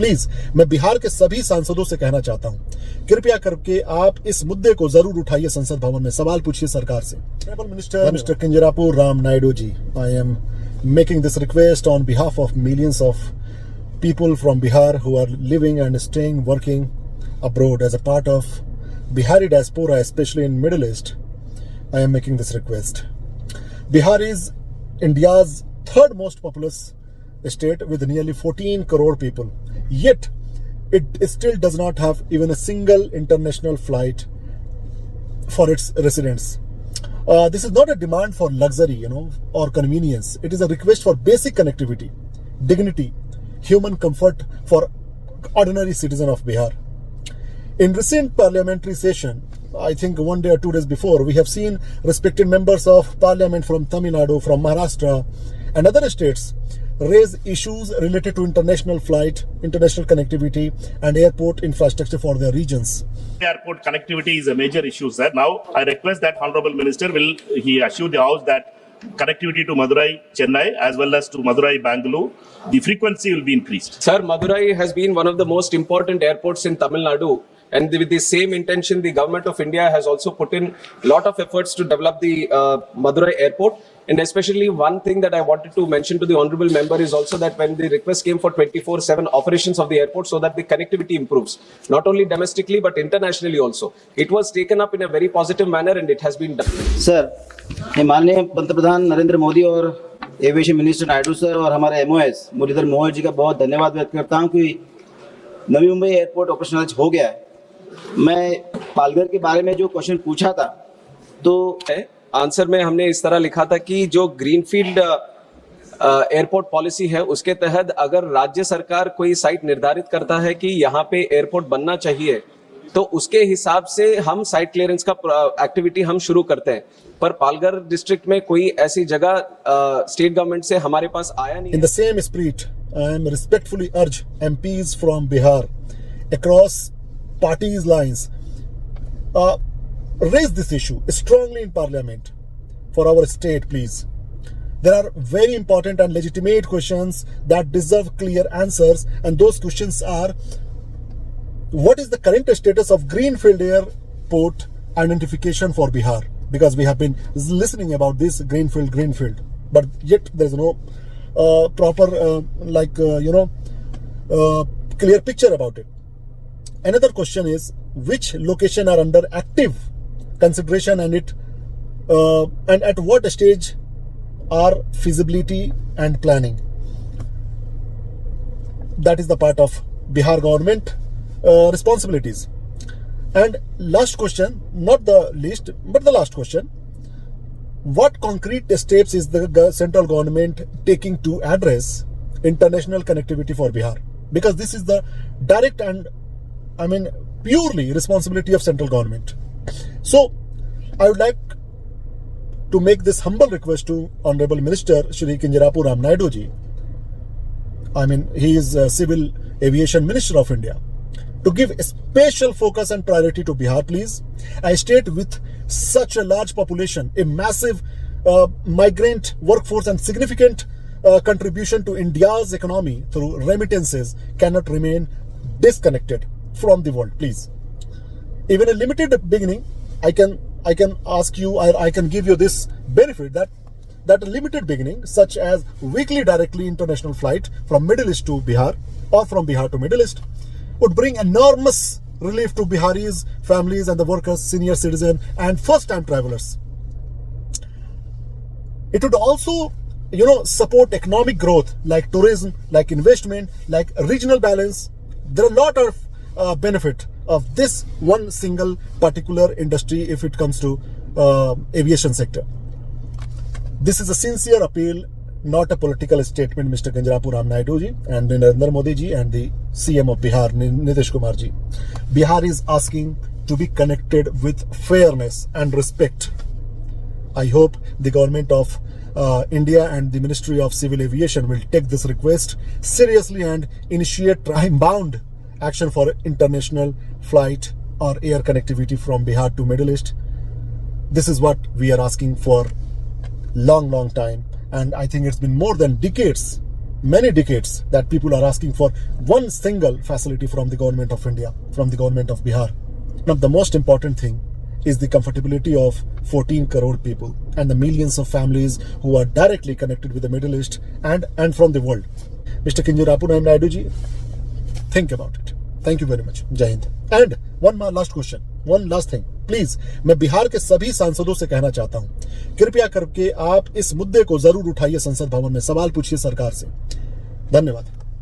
Please मैं बिहार के सभी सांसदों से कहना चाहता हूं, कृपया करके आप इस मुद्दे को जरूर उठाइए संसद भवन में, सवाल पूछिए सरकार से। Mister Kinjarapu Ram Naidu ji, I am making this request on behalf of millions of people from Bihar who are living and staying, working abroad as a part of Bihari diaspora, especially in Middle East. I am making this request. Bihar is India's third most populous state with nearly 14 crore people. Yet, it still does not have even a single international flight for its residents. This is not a demand for luxury, or convenience. It is a request for basic connectivity, dignity, human comfort for ordinary citizen of Bihar. In recent parliamentary session, I think 1 day or 2 days before, we have seen respected members of parliament from Tamil Nadu, from Maharashtra and other states raise issues related to international flight, international connectivity and airport infrastructure for their regions. Airport connectivity is a major issue, sir. Now, I request that Honorable Minister he assure the House that connectivity to Madurai, Chennai, as well as to Madurai, Bangalore, the frequency will be increased. Sir, Madurai has been one of the most important airports in Tamil Nadu. And with the same intention, the government of India has also put in a lot of efforts to develop the Madurai airport. And especially one thing that I wanted to mention to the honorable member is also that when the request came for 24/7 operations of the airport so that the connectivity improves, not only domestically but internationally also. It was taken up in a very positive manner and it has been done. Sir, माननीय पंतप्रधान नरेंद्र मोदी और aviation minister Naidu sir और हमारे MOS Muralidhar Mohan ji का बहुत धन्यवाद व्यक्त करता हूं कि नवी मुंबई एयरपोर्ट ऑपरेशनलाइज हो गया है। मैं पालघर के बारे में जो क्वेश्चन पूछा था तो आंसर में हमने इस तरह लिखा था कि जो ग्रीनफील्ड एयरपोर्ट पॉलिसी है उसके तहत अगर राज्य सरकार कोई साइट निर्धारित करता है कि यहाँ पे एयरपोर्ट बनना चाहिए तो उसके हिसाब से हम साइट क्लियरेंस का एक्टिविटी हम शुरू करते हैं। पर पालघर डिस्ट्रिक्ट में कोई ऐसी जगह स्टेट गवर्नमेंट से हमारे पास आया नहीं। In the same spirit, I am respectfully urge MPs from Bihar across parties lines raise this issue strongly in parliament for our state, please. There are very important and legitimate questions that deserve clear answers, and those questions are: what is the current status of greenfield airport identification for Bihar? Because we have been listening about this greenfield, but yet there is no proper clear picture about it. Another question is, which location are under active consideration and at what stage are feasibility and planning? That is the part of Bihar government responsibilities. And last question, not the least, but the last question: what concrete steps is the central government taking to address international connectivity for Bihar? Because this is the direct and purely responsibility of central government. So I would like to make this humble request to Honorable Minister Shri Kincharapur Ram Naidu ji. He is Civil Aviation Minister of India, to give a special focus and priority to Bihar, please. A state with such a large population, a massive migrant workforce and significant contribution to India's economy through remittances cannot remain disconnected from the world, please. Even a limited beginning, I can ask you, I can give you this benefit that a limited beginning, such as weekly directly international flight from Middle East to Bihar or from Bihar to Middle East, would bring enormous relief to Biharis, families and the workers, senior citizen and first-time travelers. It would also, support economic growth like tourism, like investment, like regional balance. There are a lot of benefit of this one single particular industry if it comes to aviation sector. This is a sincere appeal, not a political statement, Mr. Kincharapur Ram Naidu ji and Narendra Modi ji and the CM of Bihar, Nitish Kumar ji. Bihar is asking to be connected with fairness and respect. I hope the government of India and the Ministry of Civil Aviation will take this request seriously and initiate time-bound action for international flight or air connectivity from Bihar to Middle East. This is what we are asking for long time, and I think it's been more than decades many decades that people are asking for one single facility from the government of India, from the government of Bihar. Now, the most important thing is the comfortability of 14 crore people and the millions of families who are directly connected with the Middle East and from the world. Mr. Kinjarapu Ram Naidu ji, think about it. Thank you very much. Jai Hind. And one more last question, one last thing. Please मैं बिहार के सभी सांसदों से कहना चाहता हूं, कृपया करके आप इस मुद्दे को जरूर उठाइए संसद भवन में, सवाल पूछिए सरकार से। धन्यवाद।